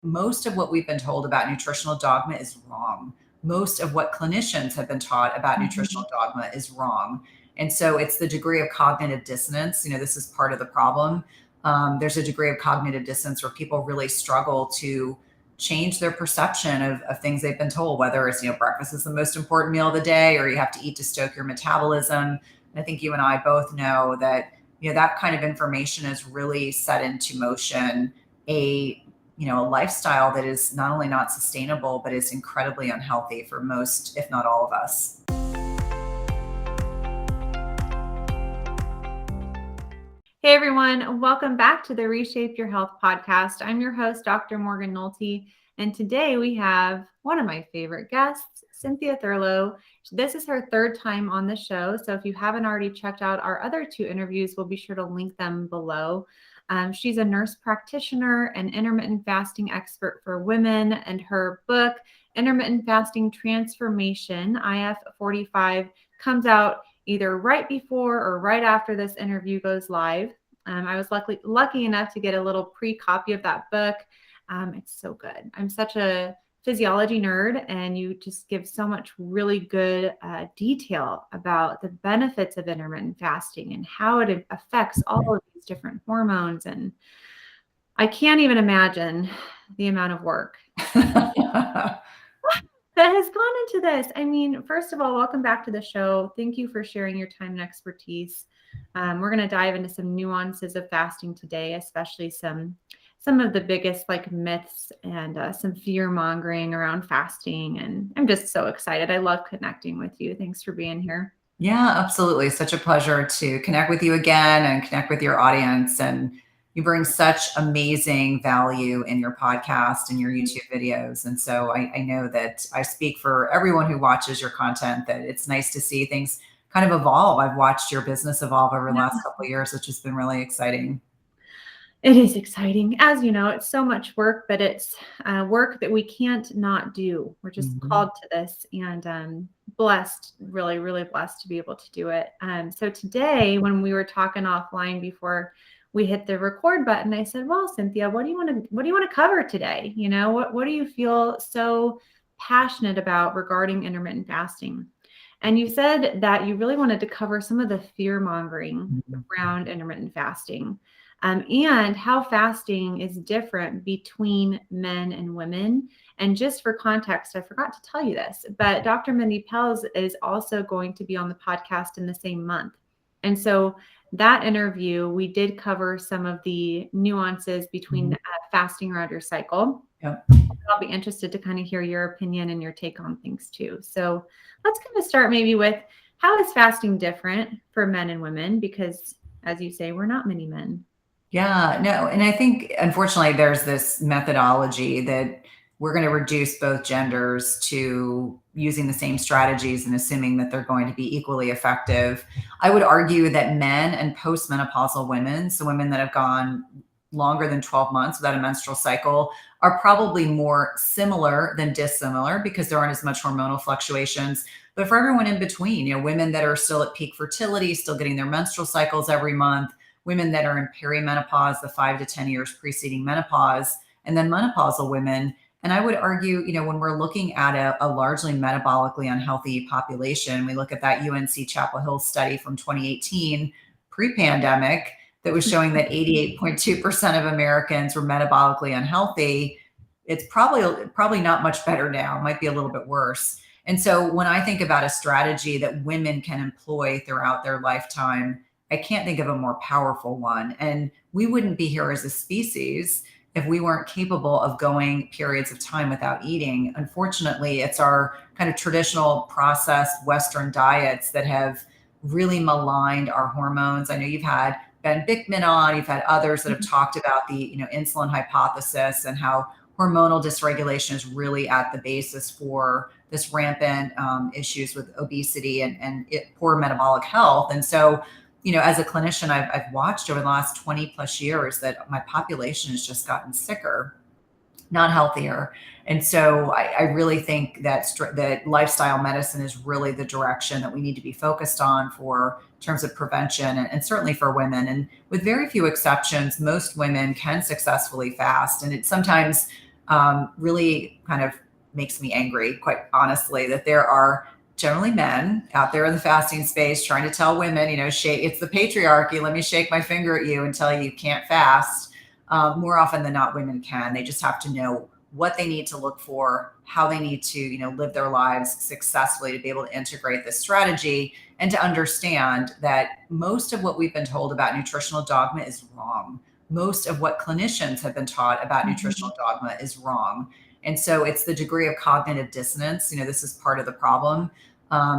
most of what we've been told about nutritional dogma is wrong. Most of what clinicians have been taught about nutritional dogma is wrong. And so it's the degree of cognitive dissonance. This is part of the problem. There's a degree of cognitive dissonance where people really struggle to change their perception of things they've been told, whether it's, breakfast is the most important meal of the day, or you have to eat to stoke your metabolism. I think you and I both know that, that kind of information has really set into motion a lifestyle that is not only not sustainable, but is incredibly unhealthy for most, if not all of us. Hey everyone, welcome back to the Reshape Your Health podcast. I'm your host, Dr. Morgan Nolte, and today we have one of my favorite guests, Cynthia Thurlow. This is her third time on the show, so if you haven't already checked out our other two interviews, we'll be sure to link them below. She's a nurse practitioner and intermittent fasting expert for women, and her book, Intermittent Fasting Transformation, IF45, comes out either right before or right after this interview goes live. I was lucky enough to get a little pre-copy of that book. It's so good. I'm such a physiology nerd, and you just give so much really good detail about the benefits of intermittent fasting and how it affects all of these different hormones. And I can't even imagine the amount of work that has gone into this. I mean, first of all, welcome back to the show. Thank you for sharing your time and expertise. We're going to dive into some nuances of fasting today, especially some of the biggest myths and some fear mongering around fasting. And I'm just so excited. I love connecting with you. Thanks for being here. Yeah, absolutely. Such a pleasure to connect with you again and connect with your audience. And you bring such amazing value in your podcast and your YouTube videos. And so I know that I speak for everyone who watches your content, that it's nice to see things kind of evolve. I've watched your business evolve over the last couple of years, which has been really exciting. It is exciting. As you know, it's so much work, but it's work that we can't not do. We're just called to this, and blessed, really, really blessed to be able to do it. So today, when we were talking offline before we hit the record button, I said, well, Cynthia, what do you want to cover today? What do you feel so passionate about regarding intermittent fasting? And you said that you really wanted to cover some of the fear mongering around intermittent fasting, and how fasting is different between men and women. And just for context, I forgot to tell you this, but Dr. Mindy Pelz is also going to be on the podcast in the same month. And so that interview, we did cover some of the nuances between fasting around your cycle. Yep. I'll be interested to kind of hear your opinion and your take on things too. So let's kind of start maybe with, how is fasting different for men and women? Because as you say, we're not many men. Yeah, no. And I think, unfortunately, there's this methodology that we're going to reduce both genders to using the same strategies and assuming that they're going to be equally effective. I would argue that men and postmenopausal women, so women that have gone longer than 12 months without a menstrual cycle, are probably more similar than dissimilar because there aren't as much hormonal fluctuations. But for everyone in between, women that are still at peak fertility, still getting their menstrual cycles every month, women that are in perimenopause, the 5 to 10 years preceding menopause, and then menopausal women. And I would argue, when we're looking at a largely metabolically unhealthy population, we look at that UNC Chapel Hill study from 2018, pre-pandemic, that was showing that 88.2% of Americans were metabolically unhealthy. It's probably not much better now. It might be a little bit worse. And so when I think about a strategy that women can employ throughout their lifetime, I can't think of a more powerful one. And we wouldn't be here as a species if we weren't capable of going periods of time without eating. Unfortunately, it's our kind of traditional processed Western diets that have really maligned our hormones. I know you've had Ben Bickman on, you've had others that have talked about the insulin hypothesis and how hormonal dysregulation is really at the basis for this rampant issues with obesity and poor metabolic health. And so, as a clinician, I've watched over the last 20 plus years that my population has just gotten sicker, not healthier. And so I really think that lifestyle medicine is really the direction that we need to be focused on for in terms of prevention, and certainly for women. And with very few exceptions, most women can successfully fast. And it's sometimes really kind of makes me angry, quite honestly, that there are generally men out there in the fasting space trying to tell women, it's the patriarchy. Let me shake my finger at you and tell you can't fast. More often than not, women can. They just have to know what they need to look for, how they need to, live their lives successfully to be able to integrate this strategy, and to understand that most of what we've been told about nutritional dogma is wrong. Most of what clinicians have been taught about nutritional dogma is wrong. And so it's the degree of cognitive dissonance. This is part of the problem.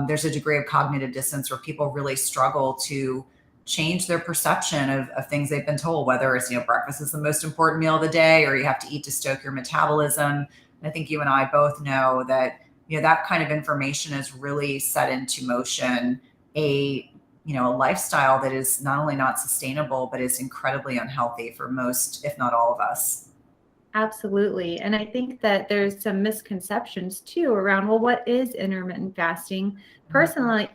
There's a degree of cognitive dissonance where people really struggle to change their perception of things they've been told, whether it's, breakfast is the most important meal of the day, or you have to eat to stoke your metabolism. And I think you and I both know that, that kind of information has really set into motion a lifestyle that is not only not sustainable, but is incredibly unhealthy for most, if not all of us. Absolutely. And I think that there's some misconceptions too around, well, what is intermittent fasting? Personally,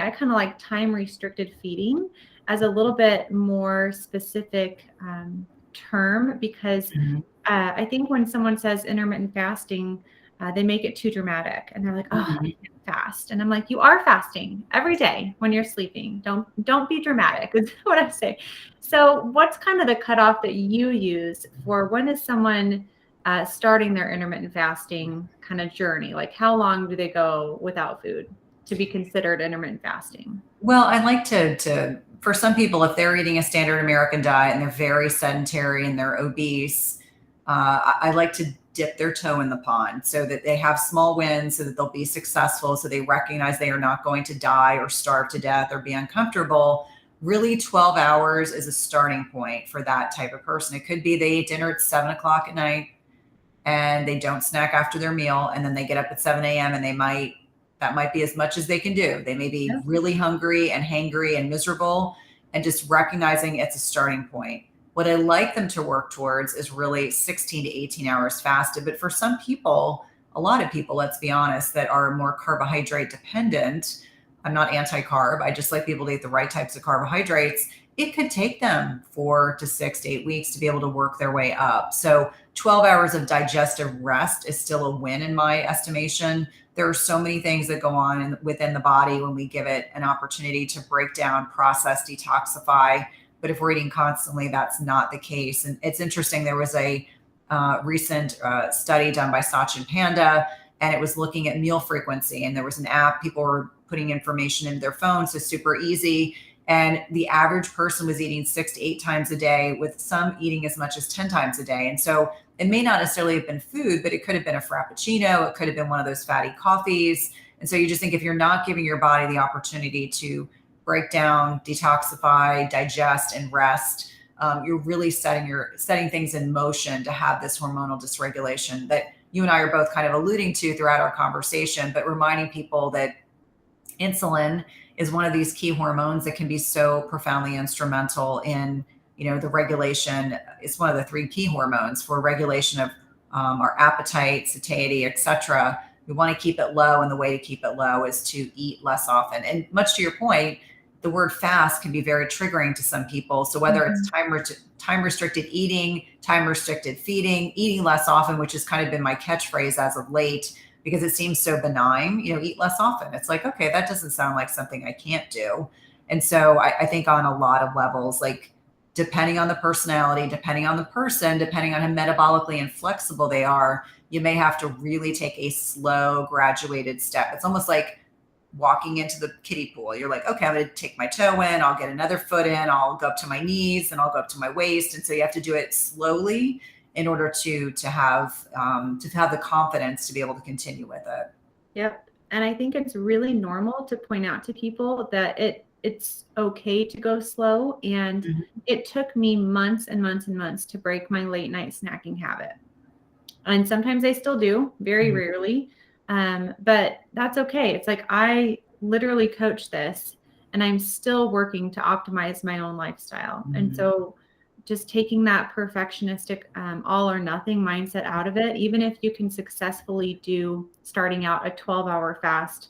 I kind of like time restricted feeding as a little bit more specific term, because I think when someone says intermittent fasting, they make it too dramatic and they're like, oh, I can't fast. And I'm like, you are fasting every day when you're sleeping. Don't be dramatic. Is what I say. So what's kind of the cutoff that you use for when is someone starting their intermittent fasting kind of journey? Like how long do they go without food to be considered intermittent fasting? Well, I like to for some people, if they're eating a standard American diet and they're very sedentary and they're obese, I like to dip their toe in the pond so that they have small wins, so that they'll be successful, so they recognize they are not going to die or starve to death or be uncomfortable. Really, 12 hours is a starting point for that type of person. It could be they eat dinner at 7 o'clock at night and they don't snack after their meal, and then they get up at 7 a.m. and that might be as much as they can do. They may be really hungry and hangry and miserable, and just recognizing it's a starting point. What I like them to work towards is really 16 to 18 hours fasted. But for some people, a lot of people, let's be honest, that are more carbohydrate dependent, I'm not anti-carb. I just like people to eat the right types of carbohydrates. It could take them 4 to 6 to 8 weeks to be able to work their way up. So 12 hours of digestive rest is still a win in my estimation. There are so many things that go on within the body when we give it an opportunity to break down, process, detoxify. But if we're eating constantly, that's not the case. And it's interesting. There was a recent study done by Sachin Panda, and it was looking at meal frequency. And there was an app, people were putting information into their phone, so super easy. And the average person was eating 6 to 8 times a day, with some eating as much as 10 times a day. And so it may not necessarily have been food, but it could have been a Frappuccino. It could have been one of those fatty coffees. And so you just think, if you're not giving your body the opportunity to break down, detoxify, digest, and rest, you're really setting things in motion to have this hormonal dysregulation that you and I are both kind of alluding to throughout our conversation, but reminding people that insulin is one of these key hormones that can be so profoundly instrumental in, the regulation. It's one of the 3 key hormones for regulation of our appetite, satiety, etc. We want to keep it low, and the way to keep it low is to eat less often. And much to your point, the word fast can be very triggering to some people. So whether it's time restricted eating, time restricted feeding, eating less often, which has kind of been my catchphrase as of late, because it seems so benign, eat less often. It's like, okay, that doesn't sound like something I can't do. And so I think on a lot of levels, like depending on the personality, depending on the person, depending on how metabolically inflexible they are, you may have to really take a slow, graduated step. It's almost like walking into the kiddie pool. You're like, okay, I'm going to take my toe in, I'll get another foot in, I'll go up to my knees, and I'll go up to my waist. And so you have to do it slowly in order to have the confidence to be able to continue with it. Yep. And I think it's really normal to point out to people that it's okay to go slow. And it took me months and months and months to break my late night snacking habit. And sometimes I still do, very rarely. But that's okay. It's like, I literally coach this, and I'm still working to optimize my own lifestyle. And so just taking that perfectionistic all or nothing mindset out of it, even if you can successfully do starting out a 12-hour fast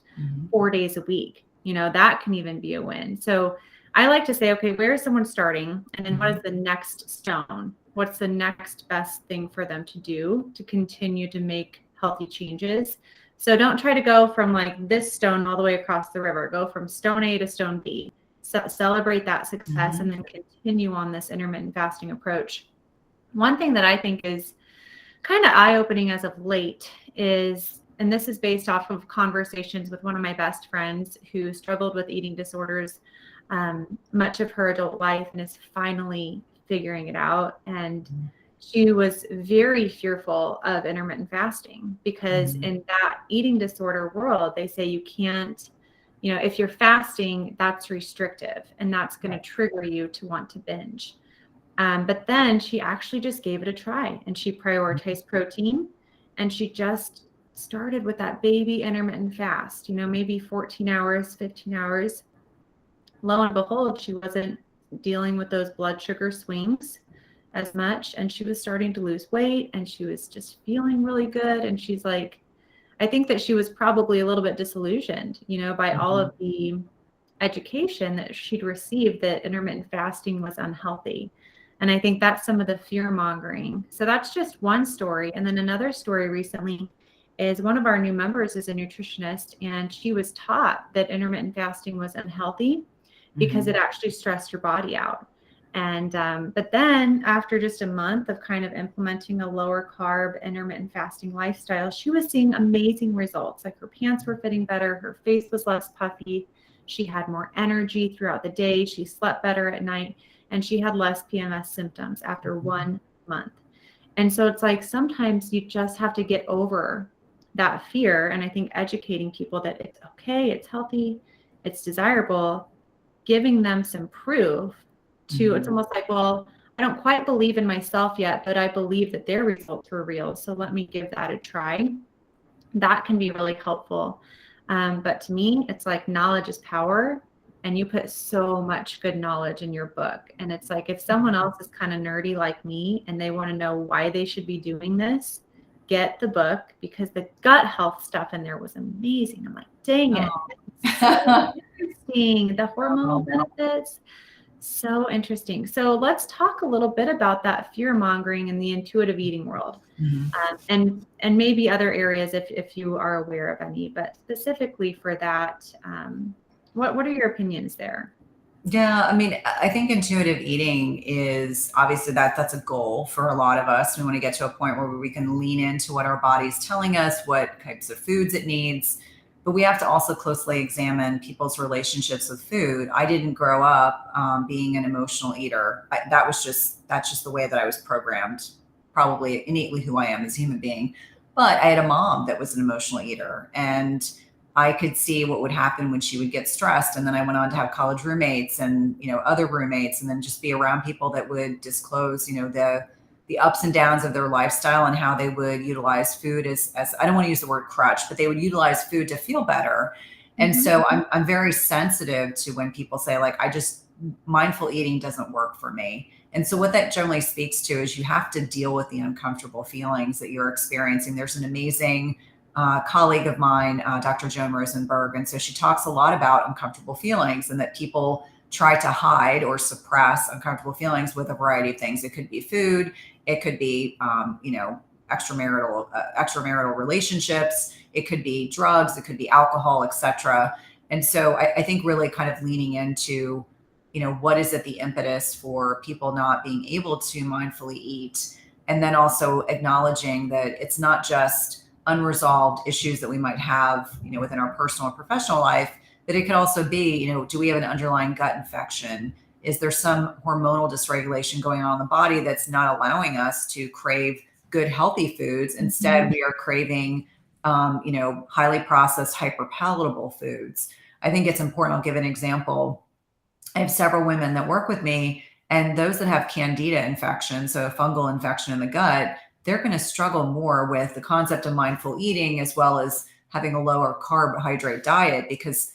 4 days a week, that can even be a win. So I like to say, okay, where is someone starting? And then what is the next stone? What's the next best thing for them to do to continue to make healthy changes? So don't try to go from like this stone all the way across the river. Go from stone A to stone B. So celebrate that success and then continue on this intermittent fasting approach. One thing that I think is kind of eye-opening as of late is, and this is based off of conversations with one of my best friends who struggled with eating disorders much of her adult life and is finally figuring it out. And she was very fearful of intermittent fasting because in that eating disorder world, they say you can't, if you're fasting, that's restrictive and that's going to trigger you to want to binge. But then she actually just gave it a try and she prioritized protein and she just started with that baby intermittent fast, maybe 14 hours, 15 hours. Lo and behold, she wasn't dealing with those blood sugar swings as much and she was starting to lose weight and she was just feeling really good. And she's like, I think that she was probably a little bit disillusioned, by all of the education that she'd received that intermittent fasting was unhealthy. And I think that's some of the fear mongering. So that's just one story. And then another story recently is one of our new members is a nutritionist, and she was taught that intermittent fasting was unhealthy because it actually stressed your body out. And but then after just a month of kind of implementing a lower carb intermittent fasting lifestyle, she was seeing amazing results. Like her pants were fitting better, her face was less puffy, she had more energy throughout the day, she slept better at night, and she had less PMS symptoms after 1 month. And so it's like sometimes you just have to get over that fear. And I think educating people that it's okay, it's healthy, it's desirable, giving them some proof to, it's almost like, well, I don't quite believe in myself yet, but I believe that their results were real. So let me give that a try. That can be really helpful. But to me, it's like knowledge is power. And you put so much good knowledge in your book. And it's like, if someone else is kind of nerdy like me and they want to know why they should be doing this, get the book, because the gut health stuff in there was amazing. I'm like, dang it. So interesting. The hormonal benefits. So interesting. So let's talk a little bit about that fear mongering in the intuitive eating world, and maybe other areas if you are aware of any, but specifically for that, what are your opinions there? Yeah, I mean, I think intuitive eating is obviously that's a goal for a lot of us. We want to get to a point where we can lean into what our body's telling us, what types of foods it needs. But we have to also closely examine people's relationships with food. I didn't grow up being an emotional eater. That's just the way that I was programmed, probably innately who I am as a human being. But I had a mom that was an emotional eater, and I could see what would happen when she would get stressed. And then I went on to have college roommates and, other roommates, and then just be around people that would disclose, the ups and downs of their lifestyle and how they would utilize food as I don't want to use the word crutch, but they would utilize food to feel better. And so I'm very sensitive to when people say like, mindful eating doesn't work for me. And so what that generally speaks to is you have to deal with the uncomfortable feelings that you're experiencing. There's an amazing colleague of mine, Dr. Joan Rosenberg. And so she talks a lot about uncomfortable feelings and that people try to hide or suppress uncomfortable feelings with a variety of things. It could be food. It could be, extramarital relationships. It could be drugs. It could be alcohol, etc. And so I think really kind of leaning into, what is at the impetus for people not being able to mindfully eat, and then also acknowledging that it's not just unresolved issues that we might have, within our personal and professional life, that it could also be, do we have an underlying gut infection? Is there some hormonal dysregulation going on in the body that's not allowing us to crave good, healthy foods? Instead, we are craving, highly processed, hyperpalatable foods. I think it's important. I'll give an example. I have several women that work with me, and those that have candida infection, so a fungal infection in the gut, they're going to struggle more with the concept of mindful eating as well as having a lower carbohydrate diet, because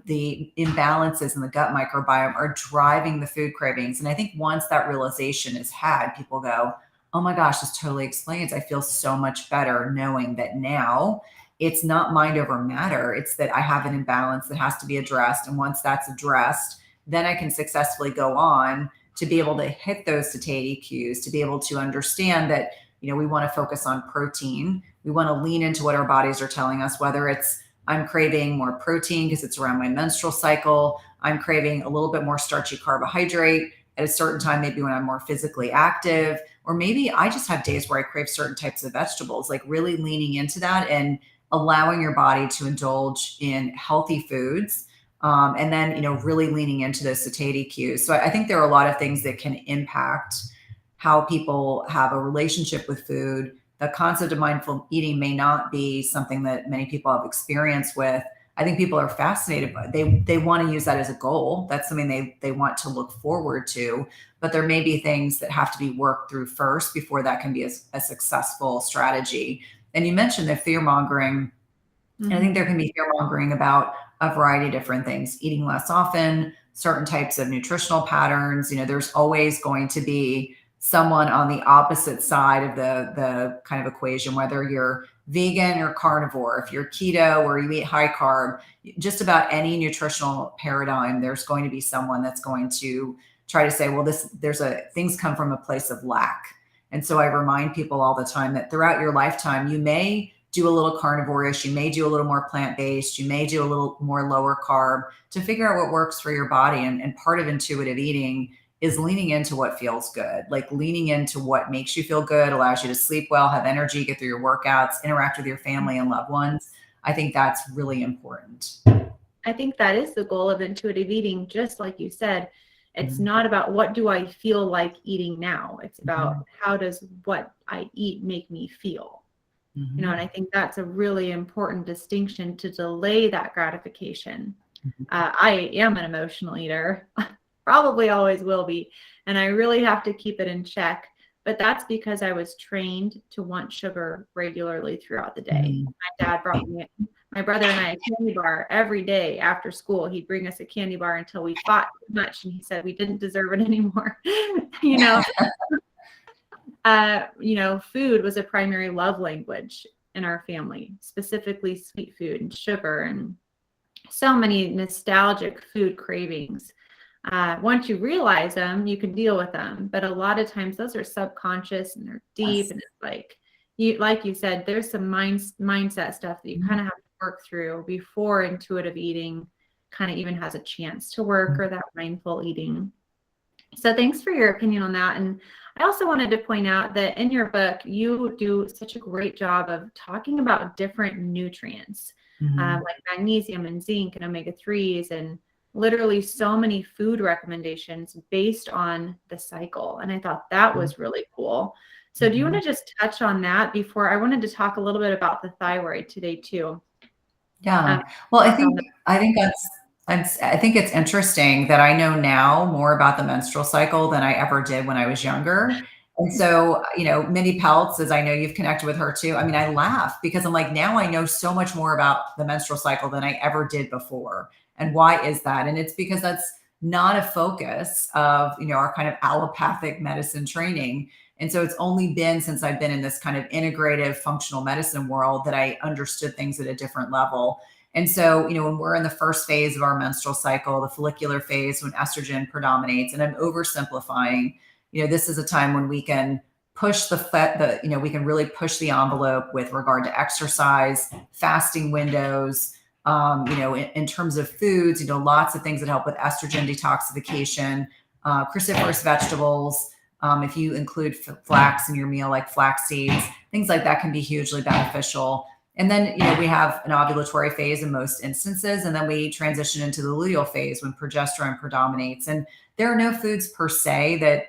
the imbalances in the gut microbiome are driving the food cravings. And I think once that realization is had, people go, oh my gosh, this totally explains. I feel so much better knowing that now it's not mind over matter. It's that I have an imbalance that has to be addressed. And once that's addressed, then I can successfully go on to be able to hit those satiety cues, to be able to understand that, we want to focus on protein. We want to lean into what our bodies are telling us, whether it's I'm craving more protein because it's around my menstrual cycle. I'm craving a little bit more starchy carbohydrate at a certain time, maybe when I'm more physically active, or maybe I just have days where I crave certain types of vegetables, like really leaning into that and allowing your body to indulge in healthy foods. And then, really leaning into those satiety cues. So I think there are a lot of things that can impact how people have a relationship with food. The concept of mindful eating may not be something that many people have experience with. I think people are fascinated by it. They want to use that as a goal. That's something they want to look forward to, but there may be things that have to be worked through first before that can be a successful strategy. And you mentioned the fear mongering. And I think there can be fear mongering about a variety of different things, eating less often, certain types of nutritional patterns. There's always going to be someone on the opposite side of the kind of equation, whether you're vegan or carnivore, if you're keto or you eat high carb, just about any nutritional paradigm, there's going to be someone that's going to try to say, well, things come from a place of lack. And so I remind people all the time that throughout your lifetime, you may do a little carnivore-ish, you may do a little more plant-based, you may do a little more lower carb to figure out what works for your body. And part of intuitive eating is leaning into what feels good, like leaning into what makes you feel good, allows you to sleep well, have energy, get through your workouts, interact with your family and loved ones. I think that's really important. I think that is the goal of intuitive eating. Just like you said, it's not about what do I feel like eating now. It's about how does what I eat make me feel. And I think that's a really important distinction, to delay that gratification. I am an emotional eater, probably always will be, and I really have to keep it in check. But that's because I was trained to want sugar regularly throughout the day. My dad brought my brother and I a candy bar every day after school. He'd bring us a candy bar until we fought too much, and he said we didn't deserve it anymore. Food was a primary love language in our family, specifically sweet food and sugar, and so many nostalgic food cravings. Once you realize them, you can deal with them. But a lot of times those are subconscious and they're deep. Yes. And it's like you said, there's some mindset stuff that you kind of have to work through before intuitive eating kind of even has a chance to work, or that mindful eating. So thanks for your opinion on that. And I also wanted to point out that in your book, you do such a great job of talking about different nutrients, like magnesium and zinc and omega-3s, and literally so many food recommendations based on the cycle. And I thought that was really cool. So do you want to just touch on that before I wanted to talk a little bit about the thyroid today too? Yeah. Well, I think it's interesting that I know now more about the menstrual cycle than I ever did when I was younger. And so, Mindy Peltz, as I know you've connected with her too. I mean, I laugh because I'm like, now I know so much more about the menstrual cycle than I ever did before. And why is that? And it's because that's not a focus of, our kind of allopathic medicine training. And so it's only been since I've been in this kind of integrative functional medicine world that I understood things at a different level. And so, when we're in the first phase of our menstrual cycle, the follicular phase, when estrogen predominates, and I'm oversimplifying, this is a time when we can push we can really push the envelope with regard to exercise, fasting windows, in terms of foods, lots of things that help with estrogen detoxification, cruciferous vegetables. If you include flax in your meal, like flax seeds, things like that can be hugely beneficial. And then, we have an ovulatory phase in most instances, and then we transition into the luteal phase when progesterone predominates. And there are no foods per se that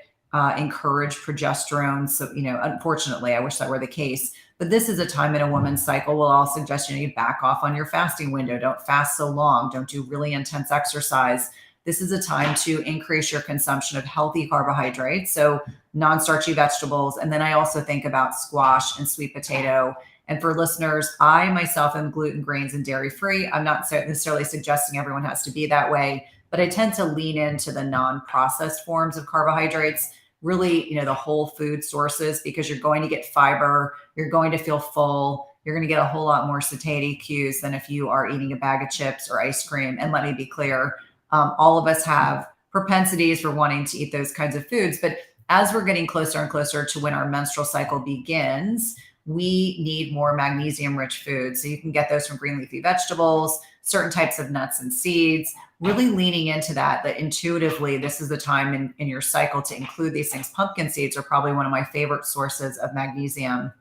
encourage progesterone. So, unfortunately, I wish that were the case. But this is a time in a woman's cycle. We'll all suggest, you back off on your fasting window. Don't fast so long. Don't do really intense exercise. This is a time to increase your consumption of healthy carbohydrates, so non-starchy vegetables. And then I also think about squash and sweet potato. And for listeners, I myself am gluten, grains, and dairy-free. I'm not necessarily suggesting everyone has to be that way, but I tend to lean into the non-processed forms of carbohydrates, really, the whole food sources, because you're going to get fiber, you're going to feel full, you're going to get a whole lot more satiety cues than if you are eating a bag of chips or ice cream. And let me be clear, All of us have propensities for wanting to eat those kinds of foods. But as we're getting closer and closer to when our menstrual cycle begins, we need more magnesium rich foods. So you can get those from green leafy vegetables, certain types of nuts and seeds, really leaning into that intuitively, this is the time in your cycle to include these things. Pumpkin seeds are probably one of my favorite sources of magnesium.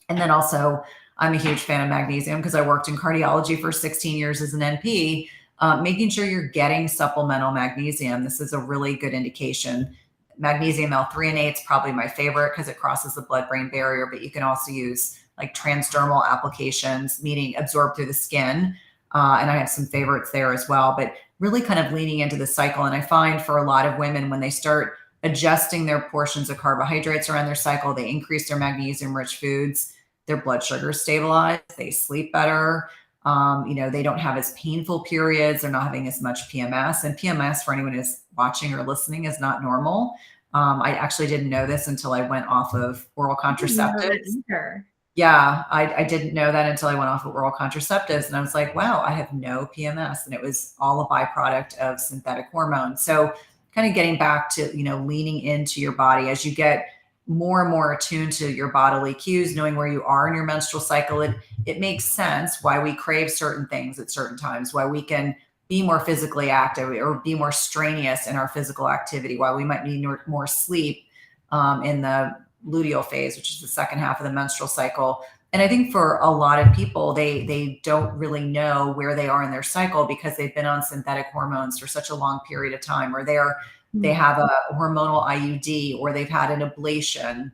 And then also, I'm a huge fan of magnesium because I worked in cardiology for 16 years as an NP, making sure you're getting supplemental magnesium. This is a really good indication. Magnesium L-threonate is probably my favorite because it crosses the blood-brain barrier, but you can also use like transdermal applications, meaning absorbed through the skin. And I have some favorites there as well, but really kind of leaning into the cycle. And I find for a lot of women, when they start adjusting their portions of carbohydrates around their cycle, they increase their magnesium rich foods, their blood sugars stabilize, they sleep better. They don't have as painful periods. They're not having as much PMS. And PMS, for anyone who's watching or listening, is not normal. I actually didn't know this until I went off of oral contraceptives. Yeah, I didn't know that until I went off of oral contraceptives. And I was like, wow, I have no PMS. And it was all a byproduct of synthetic hormones. So kind of getting back to, leaning into your body as you get more and more attuned to your bodily cues, knowing where you are in your menstrual cycle. It makes sense why we crave certain things at certain times, why we can be more physically active or be more strenuous in our physical activity, why we might need more sleep in the luteal phase, which is the second half of the menstrual cycle. And I think for a lot of people, they don't really know where they are in their cycle because they've been on synthetic hormones for such a long period of time, or they have a hormonal IUD, or they've had an ablation.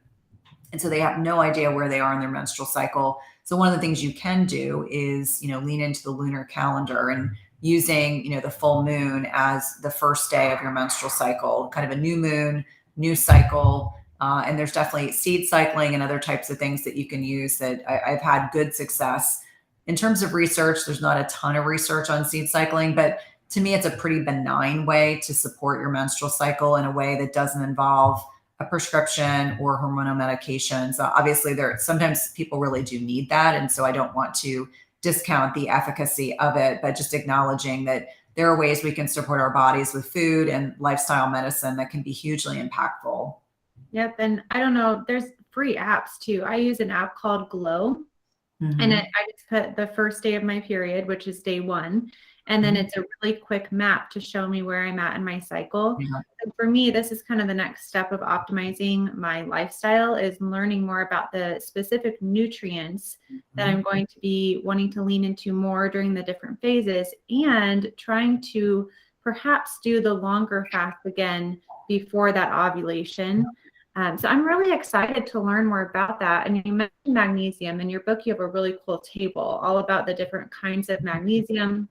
And so they have no idea where they are in their menstrual cycle. So one of the things you can do is, lean into the lunar calendar and using, the full moon as the first day of your menstrual cycle, kind of a new moon, new cycle. And there's definitely seed cycling and other types of things that you can use that I've had good success. In terms of research, there's not a ton of research on seed cycling, but to me, it's a pretty benign way to support your menstrual cycle in a way that doesn't involve a prescription or hormonal medications. Obviously, sometimes people really do need that. And so I don't want to discount the efficacy of it, but just acknowledging that there are ways we can support our bodies with food and lifestyle medicine that can be hugely impactful. Yep. And I don't know, there's free apps too. I use an app called Glow. And I just put the first day of my period, which is day 1. And then it's a really quick map to show me where I'm at in my cycle. And for me, this is kind of the next step of optimizing my lifestyle, is learning more about the specific nutrients that I'm going to be wanting to lean into more during the different phases, and trying to perhaps do the longer fast again before that ovulation. So I'm really excited to learn more about that. And you mentioned magnesium. In your book, you have a really cool table all about the different kinds of magnesium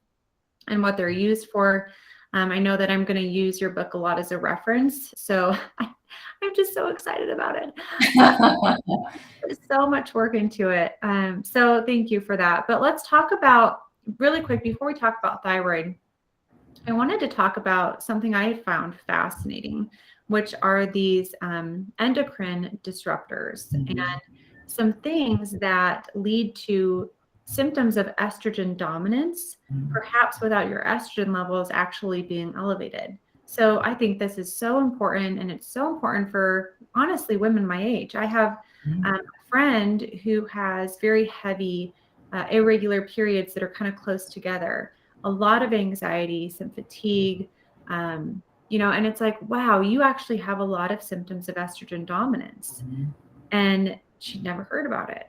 and what they're used for. I know that I'm going to use your book a lot as a reference. So I'm just so excited about it. There's so much work into it. So thank you for that. But let's talk about, really quick, before we talk about thyroid, I wanted to talk about something I found fascinating, which are these endocrine disruptors and some things that lead to symptoms of estrogen dominance, perhaps without your estrogen levels actually being elevated. So I think this is so important, and it's so important for, honestly, women my age. I have a friend who has very heavy, irregular periods that are kind of close together, a lot of anxiety, some fatigue, and it's like, wow, you actually have a lot of symptoms of estrogen dominance. And she'd never heard about it.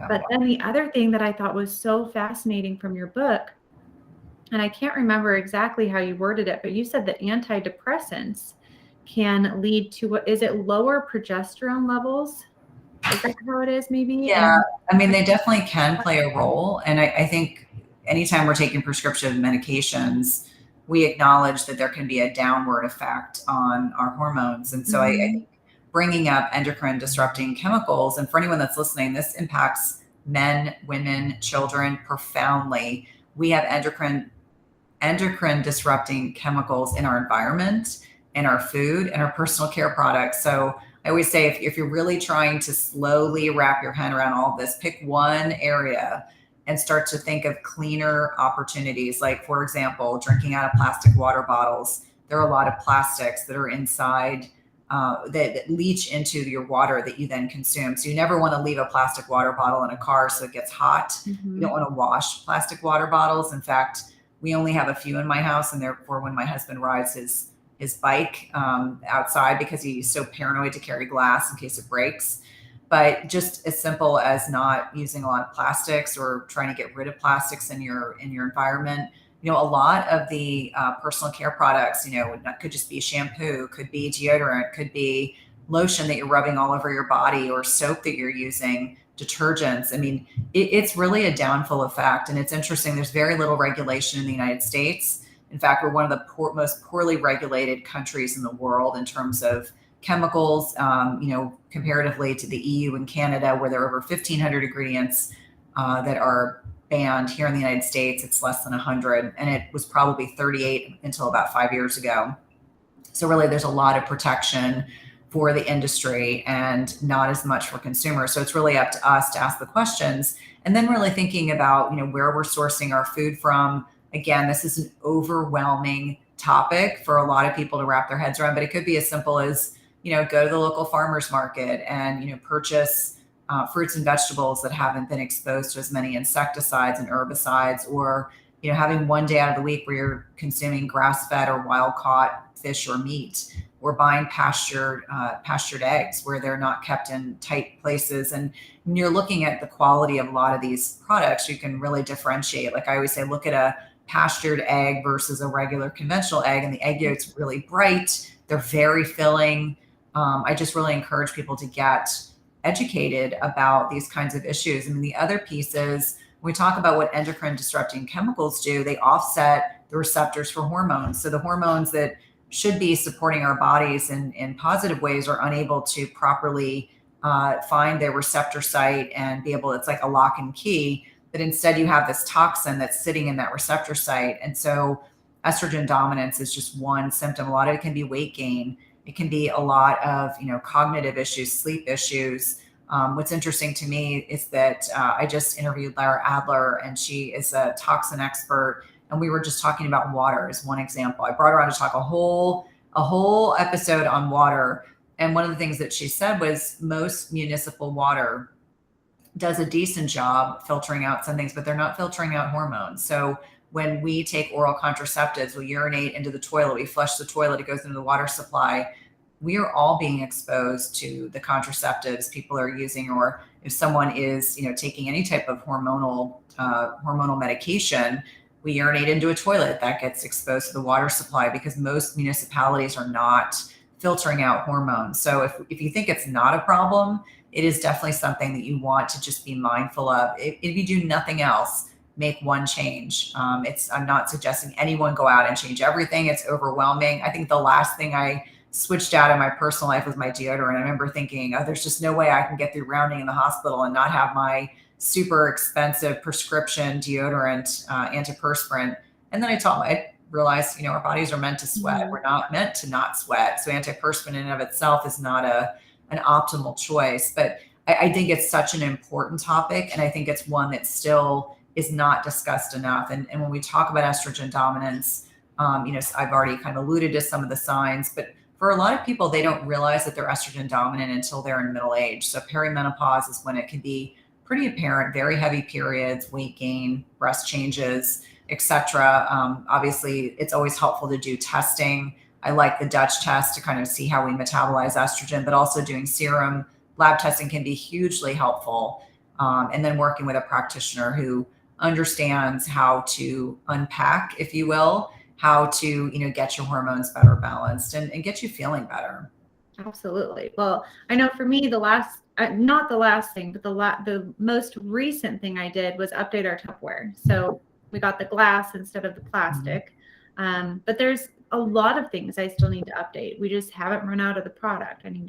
But then the other thing that I thought was so fascinating from your book, and I can't remember exactly how you worded it, but you said that antidepressants can lead to, is it lower progesterone levels? Is that how it is, maybe? Yeah, I mean, they definitely can play a role. And I think anytime we're taking prescription medications, we acknowledge that there can be a downward effect on our hormones. And so I think bringing up endocrine disrupting chemicals, and for anyone that's listening, this impacts men, women, children profoundly. We have endocrine disrupting chemicals in our environment, in our food, and our personal care products. So I always say, if you're really trying to slowly wrap your head around all of this, pick one area and start to think of cleaner opportunities. Like, for example, drinking out of plastic water bottles. There are a lot of plastics that are inside that leach into your water that you then consume. So you never want to leave a plastic water bottle in a car so it gets hot. Mm-hmm. You don't want to wash plastic water bottles. In fact, we only have a few in my house, and therefore when my husband rides his bike outside, because he's so paranoid to carry glass in case it breaks. But just as simple as not using a lot of plastics or trying to get rid of plastics in your environment. A lot of the personal care products, could just be shampoo, could be deodorant, could be lotion that you're rubbing all over your body, or soap that you're using, detergents. I mean, it's really a downfall effect. And it's interesting. There's very little regulation in the United States. In fact, we're one of the most poorly regulated countries in the world in terms of chemicals, comparatively to the EU and Canada, where there are over 1,500 ingredients that are banned. Here in the United States, it's less than 100, and it was probably 38 until about 5 years ago. So really, there's a lot of protection for the industry and not as much for consumers. So it's really up to us to ask the questions, and then really thinking about, where we're sourcing our food from. Again, this is an overwhelming topic for a lot of people to wrap their heads around, but it could be as simple as, go to the local farmer's market and, purchase fruits and vegetables that haven't been exposed to as many insecticides and herbicides, or, having one day out of the week where you're consuming grass-fed or wild-caught fish or meat, or buying pastured eggs where they're not kept in tight places. And when you're looking at the quality of a lot of these products, you can really differentiate. Like I always say, look at a pastured egg versus a regular conventional egg, and the egg yolk's really bright. They're very filling. I just really encourage people to get educated about these kinds of issues. I mean, the other piece is, when we talk about what endocrine disrupting chemicals do, they offset the receptors for hormones. So the hormones that should be supporting our bodies in positive ways are unable to properly find their receptor site and be able, it's like a lock and key, but instead you have this toxin that's sitting in that receptor site. And so estrogen dominance is just one symptom. A lot of it can be weight gain. It can be a lot of, cognitive issues, sleep issues. What's interesting to me is that I just interviewed Lara Adler, and she is a toxin expert. And we were just talking about water as one example. I brought her on to talk a whole episode on water. And one of the things that she said was, most municipal water does a decent job filtering out some things, but they're not filtering out hormones. So when we take oral contraceptives, we urinate into the toilet, we flush the toilet, it goes into the water supply. We are all being exposed to the contraceptives people are using, or if someone is, taking any type of hormonal medication, we urinate into a toilet, that gets exposed to the water supply, because most municipalities are not filtering out hormones. So if you think it's not a problem, it is definitely something that you want to just be mindful of. If you do nothing else, make one change. I'm not suggesting anyone go out and change everything. It's overwhelming. I think the last thing I switched out in my personal life was my deodorant. I remember thinking, oh, there's just no way I can get through rounding in the hospital and not have my super expensive prescription deodorant, antiperspirant. And then I realized, our bodies are meant to sweat. Mm-hmm. We're not meant to not sweat. So antiperspirant in and of itself is not an optimal choice. But I think it's such an important topic. And I think it's one that still is not discussed enough. And when we talk about estrogen dominance, I've already kind of alluded to some of the signs, but for a lot of people, they don't realize that they're estrogen dominant until they're in middle age. So perimenopause is when it can be pretty apparent, very heavy periods, weight gain, breast changes, etc. Obviously, it's always helpful to do testing. I like the Dutch test to kind of see how we metabolize estrogen, but also doing serum lab testing can be hugely helpful. And then working with a practitioner who understands how to unpack, if you will, how to, get your hormones better balanced and get you feeling better. Absolutely. Well, I know for me, not the last thing, but the most recent thing I did was update our Tupperware. So we got the glass instead of the plastic. But there's a lot of things I still need to update. We just haven't run out of the product. I'm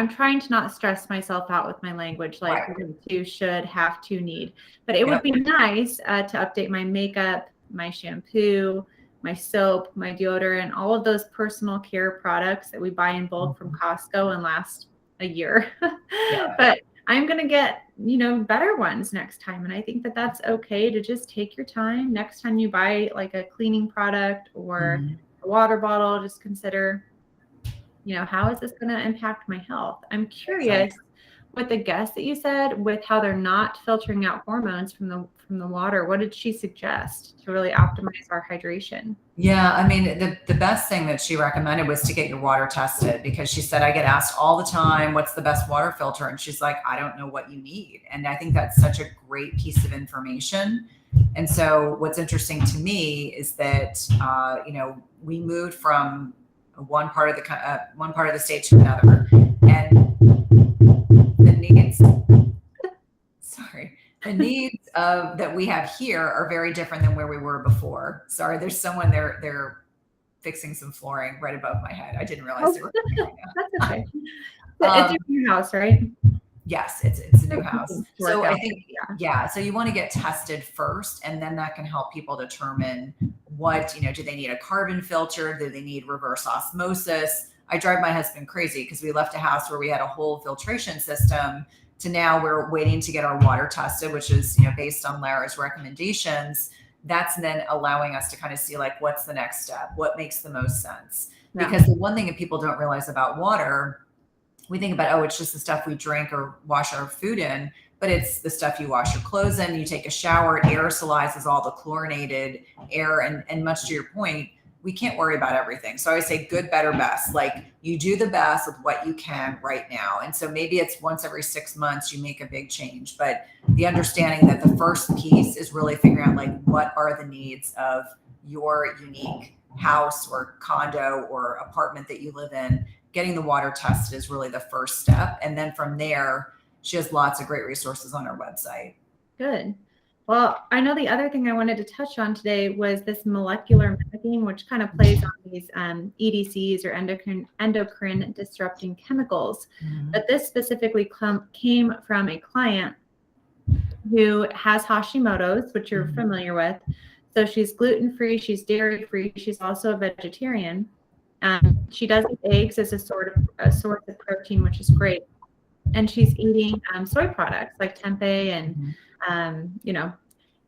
trying to not stress myself out with my language, like Right. to, should, have to, need. But it would be nice to update my makeup, my shampoo, my soap, my deodorant, all of those personal care products that we buy in bulk from Costco and last a year. Yeah. But I'm going to get, better ones next time. And I think that that's okay to just take your time. Next time you buy like a cleaning product or a water bottle, just consider, how is this going to impact my health? I'm curious with the guest that you said, with how they're not filtering out hormones from the water. What did she suggest to really optimize our hydration? Yeah, I mean, the best thing that she recommended was to get your water tested, because she said, I get asked all the time, what's the best water filter? And she's like, I don't know what you need. And I think that's such a great piece of information. And so what's interesting to me is that, we moved from one part of the state to another, and the needs of that we have here are very different than where we were before. Sorry, there's someone there. They're fixing some flooring right above my head. I didn't realize they were. That's okay. It's your new house, right? Yes, it's a new house. So I think, so you want to get tested first, and then that can help people determine what, do they need a carbon filter? Do they need reverse osmosis? I drive my husband crazy because we left a house where we had a whole filtration system to now we're waiting to get our water tested, which is, based on Lara's recommendations. That's then allowing us to kind of see like, what's the next step? What makes the most sense? Yeah. Because the one thing that people don't realize about water, we think about, it's just the stuff we drink or wash our food in, but it's the stuff you wash your clothes in, you take a shower, it aerosolizes all the chlorinated air. And much to your point, we can't worry about everything. So I say good, better, best. Like, you do the best with what you can right now. And so maybe it's once every 6 months you make a big change, but the understanding that the first piece is really figuring out like, what are the needs of your unique house or condo or apartment that you live in. Getting the water tested is really the first step. And then from there, she has lots of great resources on her website. Good. Well, I know the other thing I wanted to touch on today was this molecular mimicking, which kind of plays on these EDCs or endocrine disrupting chemicals. But this specifically came from a client who has Hashimoto's, which you're familiar with. So she's gluten-free, she's dairy-free, she's also a vegetarian. She does eat eggs as a source of protein, which is great. And she's eating soy products like tempeh and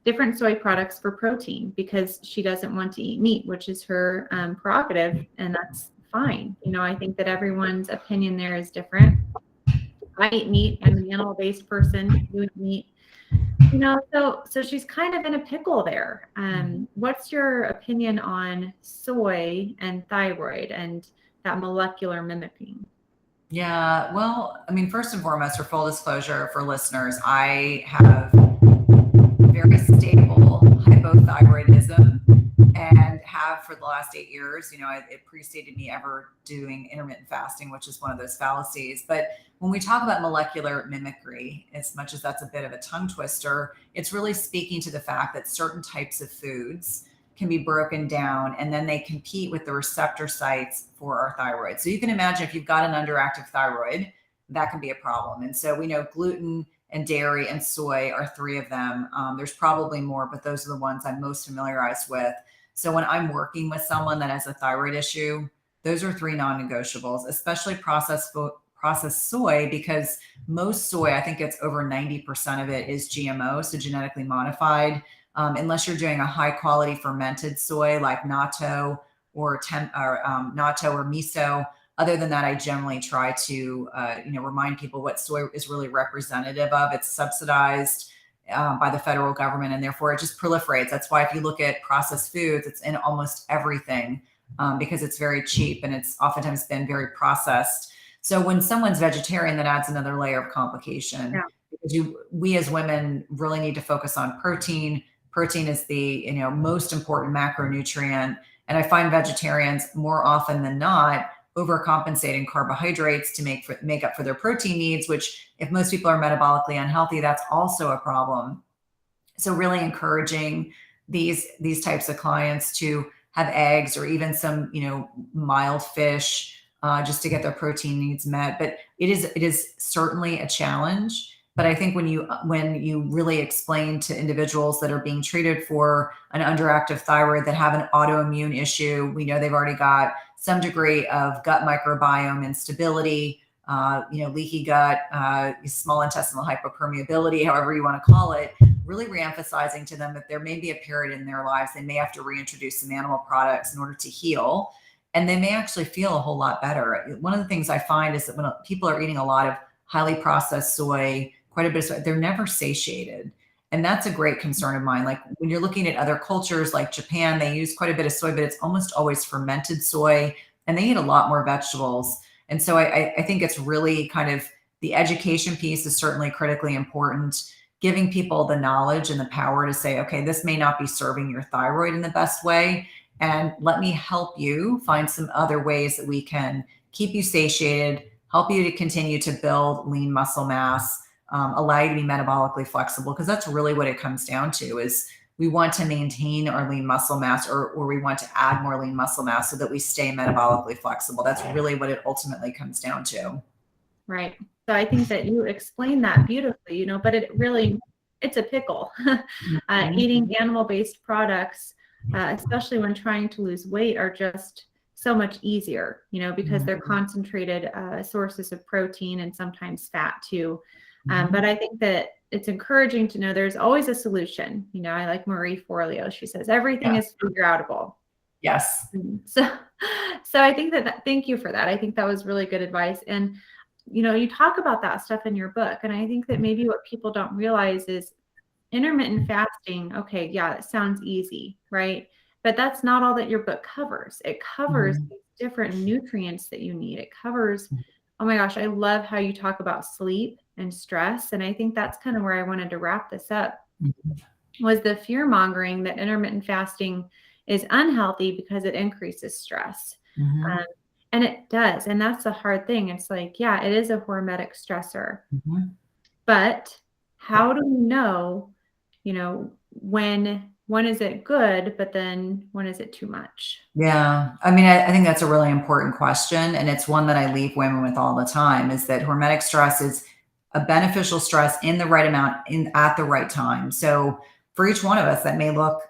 different soy products for protein, because she doesn't want to eat meat, which is her prerogative, and that's fine. I think that everyone's opinion there is different. I eat meat. I'm an animal-based person. You eat meat. So she's kind of in a pickle there. What's your opinion on soy and thyroid and that molecular mimicking? Yeah, well, I mean, first and foremost, for full disclosure for listeners, I have very stable hypothyroidism and have for the last 8 years. It preceded me ever doing intermittent fasting, which is one of those fallacies. But when we talk about molecular mimicry, as much as that's a bit of a tongue twister, it's really speaking to the fact that certain types of foods can be broken down, and then they compete with the receptor sites for our thyroid. So you can imagine if you've got an underactive thyroid, that can be a problem. And so we know gluten and dairy and soy are 3 of them. There's probably more, but those are the ones I'm most familiarized with. So when I'm working with someone that has a thyroid issue, those are 3 non-negotiables, especially processed soy, because most soy, I think it's over 90% of it is GMO, so genetically modified. Unless you're doing a high quality fermented soy like natto or natto or miso. Other than that, I generally try to remind people what soy is really representative of. It's subsidized by the federal government, and therefore it just proliferates. That's why if you look at processed foods, it's in almost everything because it's very cheap and it's oftentimes been very processed. So when someone's vegetarian, that adds another layer of complication. Yeah. Because we as women really need to focus on protein. Protein is the most important macronutrient. And I find vegetarians more often than not overcompensating carbohydrates to make up for their protein needs, which if most people are metabolically unhealthy, that's also a problem. So really encouraging these types of clients to have eggs or even some, mild fish just to get their protein needs met. But it is certainly a challenge. But I think when you really explain to individuals that are being treated for an underactive thyroid that have an autoimmune issue, we know they've already got some degree of gut microbiome instability. leaky gut, small intestinal hyperpermeability, however you want to call it, really reemphasizing to them that there may be a period in their lives they may have to reintroduce some animal products in order to heal, and they may actually feel a whole lot better. One of the things I find is that when people are eating a lot of highly processed soy, quite a bit of soy, they're never satiated. And that's a great concern of mine. Like when you're looking at other cultures like Japan, they use quite a bit of soy, but it's almost always fermented soy, and they eat a lot more vegetables. And so I think it's really kind of the education piece is certainly critically important, giving people the knowledge and the power to say, okay, this may not be serving your thyroid in the best way. And let me help you find some other ways that we can keep you satiated, help you to continue to build lean muscle mass, allow you to be metabolically flexible, because that's really what it comes down to is we want to maintain our lean muscle mass or we want to add more lean muscle mass so that we stay metabolically flexible. That's really what it ultimately comes down to. Right. So I think that you explained that beautifully, but it's a pickle. Eating animal-based products, especially when trying to lose weight, are just so much easier, because they're concentrated sources of protein and sometimes fat too. But I think that it's encouraging to know there's always a solution. I like Marie Forleo. She says everything is figure outable. Yes. So I think thank you for that. I think that was really good advice. And, you talk about that stuff in your book. And I think that maybe what people don't realize is intermittent fasting. Okay. Yeah. It sounds easy, right? But that's not all that your book covers. It covers different nutrients that you need. It covers, oh my gosh, I love how you talk about sleep and stress. And I think that's kind of where I wanted to wrap this up, was the fear mongering that intermittent fasting is unhealthy because it increases stress. And it does. And that's the hard thing. It's like, yeah, it is a hormetic stressor. But how do we know, when is it good, but then when is it too much? Yeah. I mean, I think that's a really important question. And it's one that I leave women with all the time, is that hormetic stress is a beneficial stress in the right amount at the right time. So for each one of us, that may look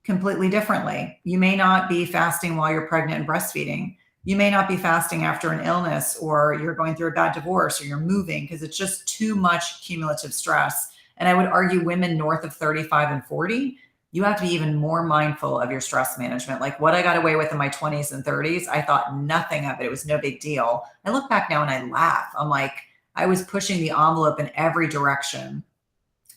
completely differently. You may not be fasting while you're pregnant and breastfeeding. You may not be fasting after an illness, or you're going through a bad divorce, or you're moving, because it's just too much cumulative stress. And I would argue women north of 35 and 40, you have to be even more mindful of your stress management. Like what I got away with in my 20s and 30s, I thought nothing of it. It was no big deal. I look back now and I laugh. I'm like, I was pushing the envelope in every direction.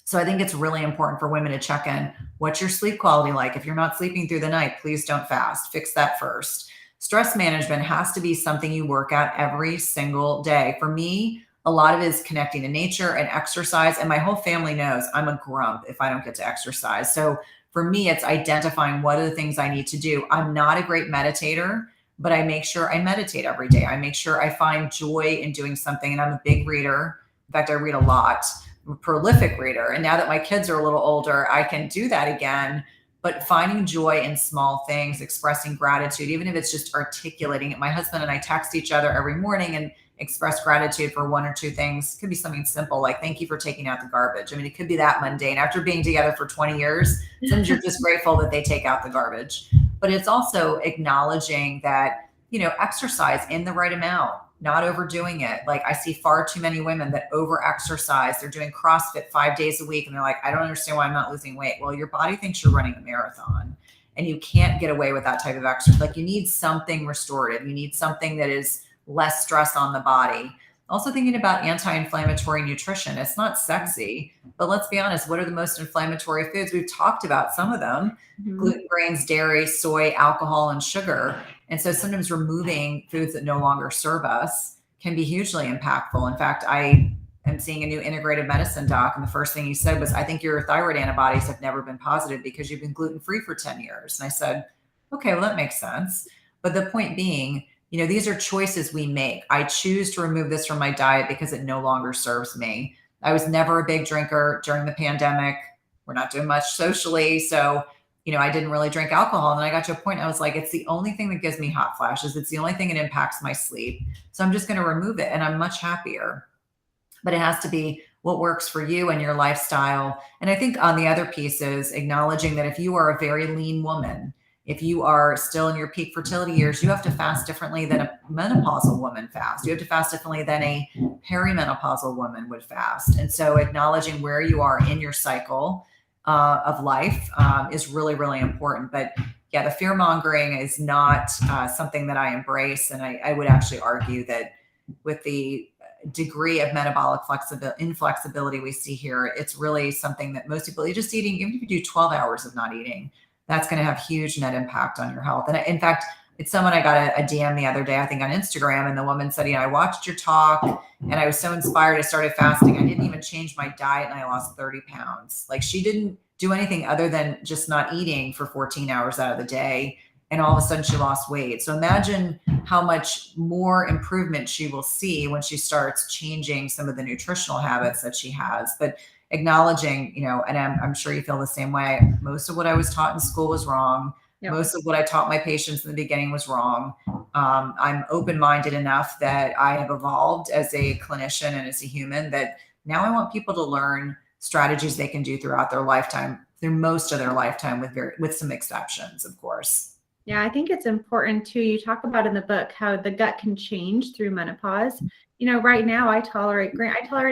So I think it's really important for women to check in. What's your sleep quality like? If you're not sleeping through the night, please don't fast. Fix that first. Stress management has to be something you work at every single day. For me, a lot of it is connecting to nature and exercise. And my whole family knows I'm a grump if I don't get to exercise. So for me, it's identifying what are the things I need to do. I'm not a great meditator, but I make sure I meditate every day. I make sure I find joy in doing something. And I'm a big reader. In fact, I read a lot. I'm a prolific reader. And now that my kids are a little older, I can do that again. But finding joy in small things, expressing gratitude, even if it's just articulating it. My husband and I text each other every morning and express gratitude for one or two things. It could be something simple like, thank you for taking out the garbage. I mean, it could be that mundane. After being together for 20 years, sometimes you're just grateful that they take out the garbage. But it's also acknowledging that, exercise in the right amount, not overdoing it. Like I see far too many women that over exercise. They're doing CrossFit 5 days a week. And they're like, I don't understand why I'm not losing weight. Well, your body thinks you're running a marathon and you can't get away with that type of exercise. Like you need something restorative. You need something that is less stress on the body. Also thinking about anti-inflammatory nutrition. It's not sexy, but let's be honest. What are the most inflammatory foods? We've talked about some of them: gluten, grains, dairy, soy, alcohol, and sugar. And so sometimes removing foods that no longer serve us can be hugely impactful. In fact, I am seeing a new integrative medicine doc, and the first thing he said was, I think your thyroid antibodies have never been positive because you've been gluten-free for 10 years. And I said, okay, well, that makes sense. But the point being, these are choices we make. I choose to remove this from my diet because it no longer serves me. I was never a big drinker during the pandemic. We're not doing much socially. So, I didn't really drink alcohol. And then I got to a point, I was like, it's the only thing that gives me hot flashes. It's the only thing that impacts my sleep. So I'm just going to remove it and I'm much happier. But it has to be what works for you and your lifestyle. And I think on the other piece is acknowledging that if you are a very lean woman If you are still in your peak fertility years, you have to fast differently than a menopausal woman fasts. You have to fast differently than a perimenopausal woman would fast. And so acknowledging where you are in your cycle of life is really, really important. But yeah, the fear mongering is not something that I embrace. And I would actually argue that with the degree of metabolic inflexibility we see here, it's really something that most people, just eating, even if you do 12 hours of not eating, that's going to have huge net impact on your health. And in fact, it's someone, I got a DM the other day, I think on Instagram, and the woman said, I watched your talk and I was so inspired. I started fasting. I didn't even change my diet and I lost 30 pounds. Like, she didn't do anything other than just not eating for 14 hours out of the day. And all of a sudden she lost weight. So imagine how much more improvement she will see when she starts changing some of the nutritional habits that she has. But acknowledging, and I'm sure you feel the same way. Most of what I was taught in school was wrong. Yep. Most of what I taught my patients in the beginning was wrong. I'm open-minded enough that I have evolved as a clinician and as a human that now I want people to learn strategies they can do throughout their lifetime, through most of their lifetime, with some exceptions, of course. Yeah, I think it's important too. You talk about in the book how the gut can change through menopause. Right now I tolerate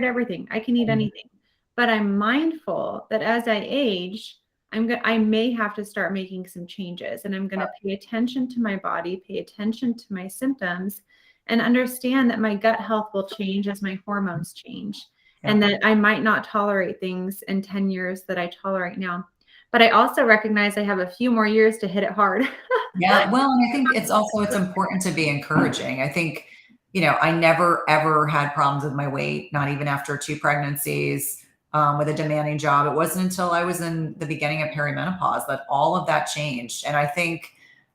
everything. I can eat anything, but I'm mindful that as I age, I may have to start making some changes, and I'm going to pay attention to my body, pay attention to my symptoms, and understand that my gut health will change as my hormones change, and that I might not tolerate things in 10 years that I tolerate now. But I also recognize I have a few more years to hit it hard. Yeah. Well, and I think it's important to be encouraging. I think, I never, ever had problems with my weight, not even after 2 pregnancies, with a demanding job. It wasn't until I was in the beginning of perimenopause that all of that changed. And I think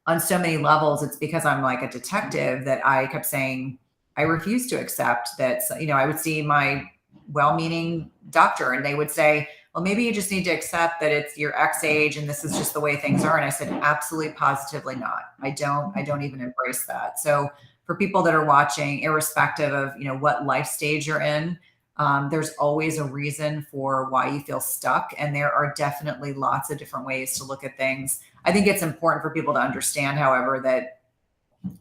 on so many levels, it's because I'm like a detective that I kept saying, I refuse to accept that, I would see my well-meaning doctor and they would say, well, maybe you just need to accept that it's your X age and this is just the way things are. And I said, absolutely, positively not. I don't even embrace that. So for people that are watching, irrespective of, what life stage you're in, there's always a reason for why you feel stuck. And there are definitely lots of different ways to look at things. I think it's important for people to understand, however, that,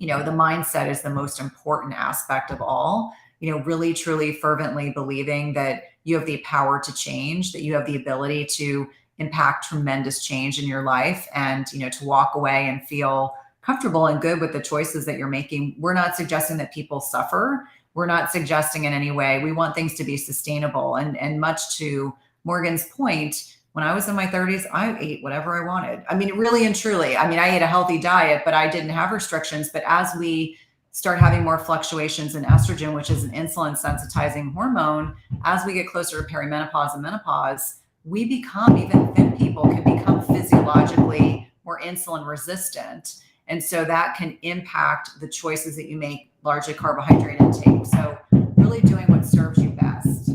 the mindset is the most important aspect of all. Really, truly, fervently believing that you have the power to change, that you have the ability to impact tremendous change in your life, and, to walk away and feel comfortable and good with the choices that you're making. We're not suggesting that people suffer. We're not suggesting in any way. We want things to be sustainable. And much to Morgan's point, when I was in my 30s, I ate whatever I wanted. I mean, really and truly. I mean, I ate a healthy diet, but I didn't have restrictions. But as we start having more fluctuations in estrogen, which is an insulin sensitizing hormone, as we get closer to perimenopause and menopause, we become, even thin people can become physiologically more insulin resistant. And so that can impact the choices that you make, largely carbohydrate intake. So really doing what serves you best.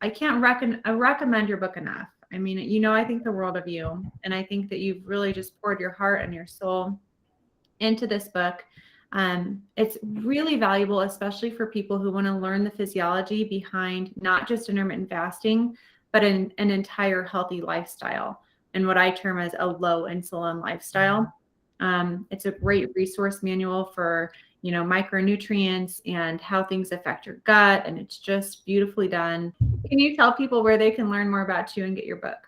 I can't recommend your book enough. I mean, I think the world of you, and I think that you've really just poured your heart and your soul into this book. It's really valuable, especially for people who want to learn the physiology behind not just intermittent fasting, but an entire healthy lifestyle, and what I term as a low insulin lifestyle. It's a great resource manual for, micronutrients and how things affect your gut. And it's just beautifully done. Can you tell people where they can learn more about you and get your book?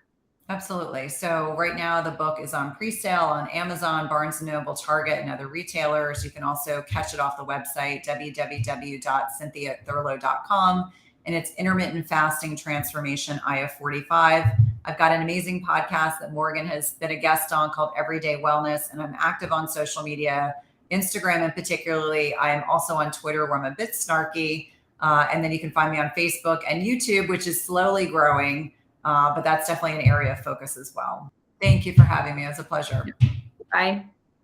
Absolutely. So right now the book is on pre-sale on Amazon, Barnes & Noble, Target, and other retailers. You can also catch it off the website, www.cynthiathurlow.com. And it's Intermittent Fasting Transformation IF 45. I've got an amazing podcast that Morgan has been a guest on called Everyday Wellness. And I'm active on social media, Instagram in particularly. I am also on Twitter, where I'm a bit snarky. And then you can find me on Facebook and YouTube, which is slowly growing. But that's definitely an area of focus as well. Thank you for having me. It was a pleasure. Bye.